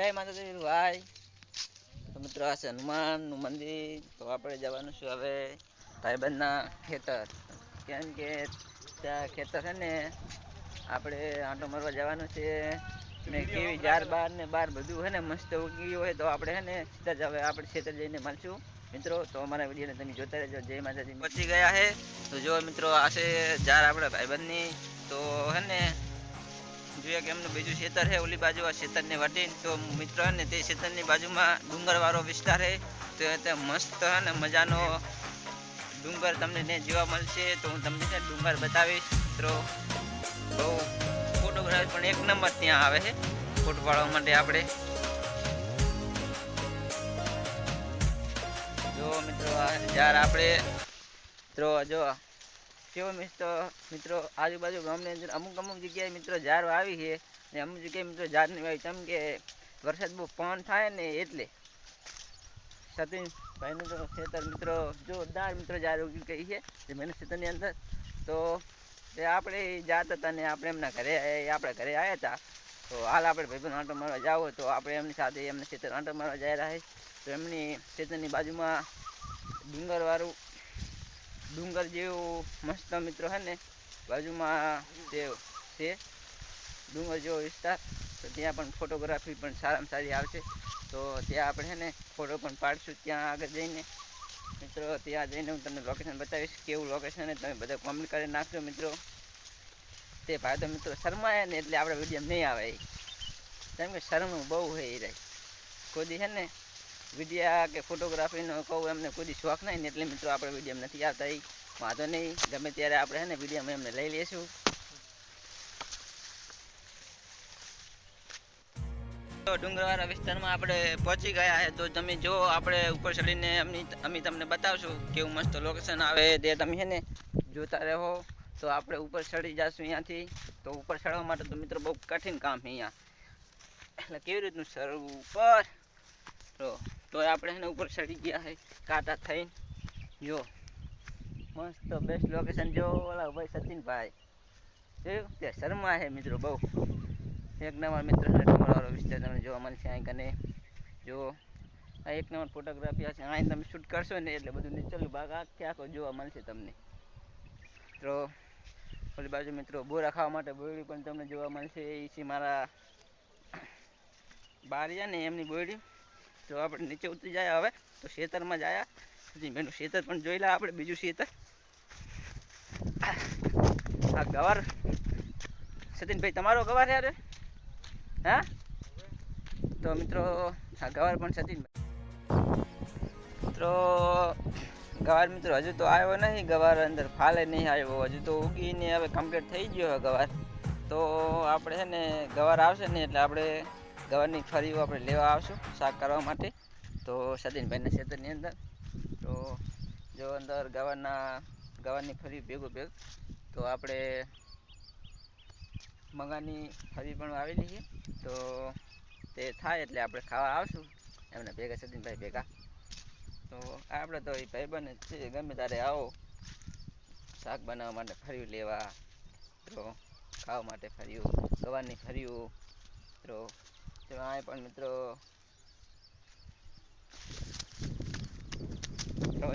જય માતાજી ભાઈ. તો મિત્રો આ છે હનુમાનનું મંદિર. તો આપણે જવાનું છે હવે ભાઈબંધના ખેતર, કેમ કે ત્યાં ખેતર છે ને આપણે આંટો મારવા જવાનું છે. ને કેવી જાર બાર ને બાર બધું હે ને મસ્ત ઉગી હોય તો આપણે હે ને સીધા જ હવે આપણે ખેતર જઈને મળશું મિત્રો. તો અમારા વિડીયોને તમે જોતા રહેજો. જય માતાજી. પહોંચી ગયા હે તો જો મિત્રો આ છે જાર આપણે ભાઈબંધની. તો હે ને જોઈએ કે એમનું બીજું ખેતર છે ઓલી બાજુ આ ખેતરને વટીને. તો મિત્રો ને તે ખેતરની બાજુમાં ડુંગરવાળો વિસ્તાર છે. તો તે મસ્ત અને મજાનો ડુંગર તમને ને જોવા મળશે. તો હું તમને ડુંગર બતાવીશ મિત્રો. બહુ ફોટોગ્રાફી પણ એક નંબર ત્યાં આવે છે ફોટો પાડવા માટે. આપણે જો મિત્રો જ્યારે આપણે મિત્રો જો કેવો મિત્રો આજુબાજુ ગામની અંદર અમુક જગ્યાએ મિત્રો ઝાડ આવી છે ને અમુક જગ્યાએ મિત્રો ઝાડ નહીં વાવી. કેમ કે વરસાદ બહુ પવન થાય ને એટલે સતીનભાઈનું તો ખેતર મિત્રો જોરદાર મિત્રો ઝાડ ઉગી ગઈ છે જે મેં ખેતરની અંદર. તો તે આપણે જાત હતા ને આપણે એમના ઘરે આપણા ઘરે આવ્યા હતા. તો હાલ આપણે ભાઈબંધ આંટો મારવા જાવ તો આપણે એમની સાથે એમને ખેતર આંટો મારવા જઈ રહ્યા છે. તો એમની ખેતરની બાજુમાં ડુંગર જેવું મસ્ત મિત્રો છે ને બાજુમાં જે છે ડુંગર જેવો વિસ્તાર. તો ત્યાં પણ ફોટોગ્રાફી પણ સારામાં સારી આવશે. તો ત્યાં આપણે છે ને ફોટો પણ પાડીશું ત્યાં આગળ જઈને મિત્રો. ત્યાં જઈને હું તમને લોકેશન બતાવીશ કેવું લોકેશન છે. તમે બધા કોમેન્ટ કરી નાખજો મિત્રો. તે ભાઈ તો મિત્રો શરમાયા ને એટલે આપણે વિડીયો નહીં આવે કેમ કે શરમ બહુ છે એ રહી કોઈ છે ને વિડીયા કે ફોટોગ્રાફીનો કહું એમને કોઈ શોખ નહીં ને એટલે મિત્રો આપણે વિડીયો નથી આવતા. એ વાંધો નહીં, ગમે ત્યારે આપણે છે ને વિડીયોમાં એમને લઈ લઈશું. તો ડુંગરવાળા વિસ્તારમાં આપણે પહોંચી ગયા છે. તો તમે જો આપણે ઉપર ચડીને અમે તમને બતાવશું કેવું મસ્ત લોકેશન આવે તે તમે છે ને જોતા રહો. તો આપણે ઉપર ચડી જઈશું અહીંયાથી. તો ઉપર ચડવા માટે તો મિત્રો બહુ કઠિન કામ છે અહીંયા. એટલે કેવી રીતનું ચડવું ઉપર તો આપણે એને ઉપર ચડી ગયા છે કાંટા થઈને. જો મસ્ત બેસ્ટ લોકેશન. જો ઓલા ભાઈ સતીનભાઈ જોયું તે શર્મા છે મિત્રો બહુ એક નંબર મિત્રો. ડુંગરવાળો વિસ્તાર તમને જોવા મળશે અહીં કને. જો આ એક નંબર ફોટોગ્રાફી હશે. અહીં તમે શૂટ કરશો ને એટલે બધું નીચેલું ભાગ આખો જોવા મળશે તમને. તો ઓલી બાજુ મિત્રો બોરા ખાવા માટે બોયડી પણ તમને જોવા મળશે. એ છે મારા બારિયા ને એમની બોયડી. તો આપણે નીચે ઉતરી જાય હવે તો ખેતરમાં જાય મેનું ખેતર પણ જોઈ લે આપણે. બીજું ખેતર આ ગવાર સતીનભાઈ તમારો ગવાર યાર હા. તો મિત્રો આ ગવાર પણ સતીનભાઈ મિત્રો ગવાર મિત્રો હજુ તો આવ્યો નહીં. ગવાર અંદર ફાલે નહીં આવ્યો હજુ તો ઉગીને હવે કમ્પ્લીટ થઈ ગયો ગવાર. તો આપણે છે ને ગવાર આવશે ને એટલે આપણે ગવારની ફરીઓ આપણે લેવા આવશું શાક કરવા માટે. તો સતીનભાઈના ખેતરની અંદર તો જો અંદર ગવારની ફરી ભેગું તો આપણે મગાની ફરી પણ આવેલી છે. તો તે થાય એટલે આપણે ખાવા આવશું એમને ભેગા સતીનભાઈ ભેગા. તો આપણે તો એ ભાઈબંધ જ છે. ગમે ત્યારે આવો શાક બનાવવા માટે ફર્યું લેવા તો ખાવા માટે ફર્યું ગવારની ફર્યું. તો આ પણ મિત્રો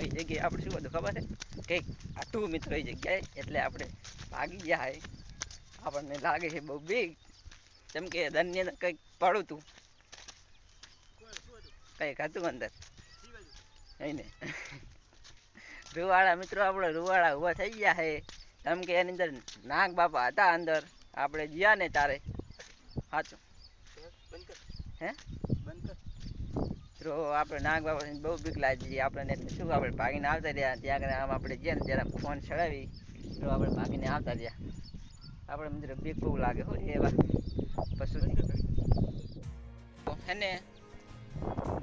એ જગ્યાએ આપણે શું બધું ખબર છે કંઈક આટું મિત્રો એ જગ્યાએ એટલે આપણે ભાગી જાય. આપણને લાગે છે બહુ બીક કેમ કે દરની અંદર કંઈક પડું હતું કંઈક હતું અંદર એને રૂવાડા મિત્રો. આપણે રૂવાડા ઊભા થઈ ગયા છે કેમ કે એની અંદર નાગ બાપા હતા અંદર. આપણે ગયા ને તારે સાચું હે તો આપણે નાગ બાપા બહુ બીક લાગી જઈએ આપણને. એટલે શું આપણે ભાગીને આવતા રહ્યા. ત્યાં આગળ આમ આપણે ગયા ને જરા ફોન ચડાવી તો આપણે ભાગીને આવતા રહ્યા. આપણે મિત્રો બીક બહુ લાગે હોય એવા પશુ હે ને.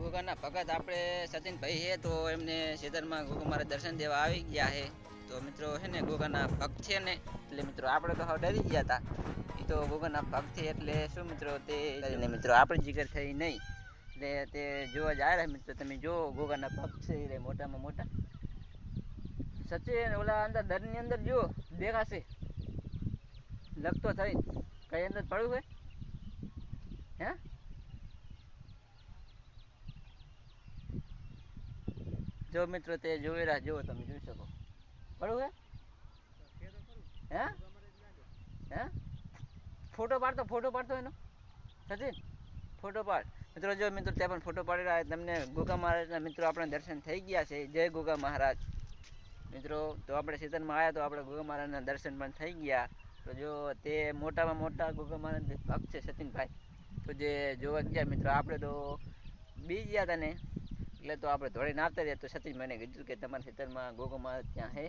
ગોગાના ભગત આપણે સતીનભાઈ છે તો એમને ખેતરમાં ગોગા મારા દર્શન દેવા આવી ગયા છે. તો મિત્રો છે ને ગોગાના ભક્ત છે ને એટલે મિત્રો આપણે તો હવે ડરી ગયા હતા. એ તો ગોગાના ભક્ત છે એટલે શું મિત્રો તે મિત્રો આપણે જીગર થઈ નહીં એટલે તે જોવા જાય રહ્યા મિત્રો. તમે જો ગોગાના ભક્ત છે એ મોટામાં મોટા સચિન ઓલા અંદર દરની અંદર જો દેખાશે લગતો થઈ કઈ અંદર પડ્યું હોય હે જો મિત્રો તે જોઈ રહ્યા જુઓ તમે જોઈ શકો બરોબર હે હે ફોટો પાડતો એનો સચિન ફોટો પાડ મિત્રો જો મિત્રો ત્યાં પણ ફોટો પાડી રહ્યા તમને ગોગા મહારાજના મિત્રો આપણે દર્શન થઈ ગયા છે જય ગોગા મહારાજ મિત્રો તો આપણે સીઝનમાં આવ્યા તો આપણે ગોગા મહારાજના દર્શન પણ થઈ ગયા તો જો તે મોટામાં મોટા ગોગા મહારાજ ભક્ત છે સચિનભાઈ તો જે જોવા ગયા મિત્રો આપણે તો બી ગયા હતા ને એટલે તો આપણે ધોળીને આવતા રહ્યા તો સચિન મને કીધું કે તમારા ખેતરમાં ગોગા મહારાજ ત્યાં હે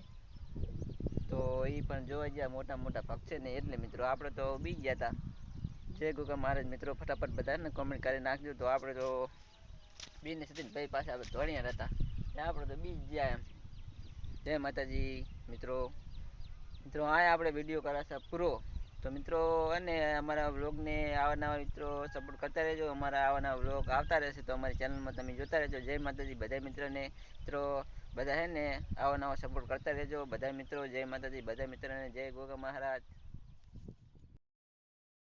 તો એ પણ જોવા ગયા મોટા મોટા ભક્ત છે ને એટલે મિત્રો આપણે તો બી ગયા હતા જય ગોગા મહારાજ મિત્રો ફટાફટ બધાને કોમેન્ટ કરી નાખજો તો આપણે તો બીને સચિનભાઈ પાસે આપણે ધોળિયા હતા ત્યાં આપણે તો બી ગયા એમ જય માતાજી મિત્રો મિત્રો આ આપણે વિડીયો કરાશે પૂરો તો મિત્રો અને અમારા વ્લોગને આવા નવા મિત્રો સપોર્ટ કરતા રહેજો અમારા આવા નવા વ્લોગ આવતા રહેશે તો અમારી ચેનલમાં તમે જોતા રહેજો જય માતાજી બધા મિત્રોને મિત્રો બધા હે ને આવા નવા સપોર્ટ કરતા રહેજો બધા મિત્રો જય માતાજી બધા મિત્રોને જય ગોગા મહારાજ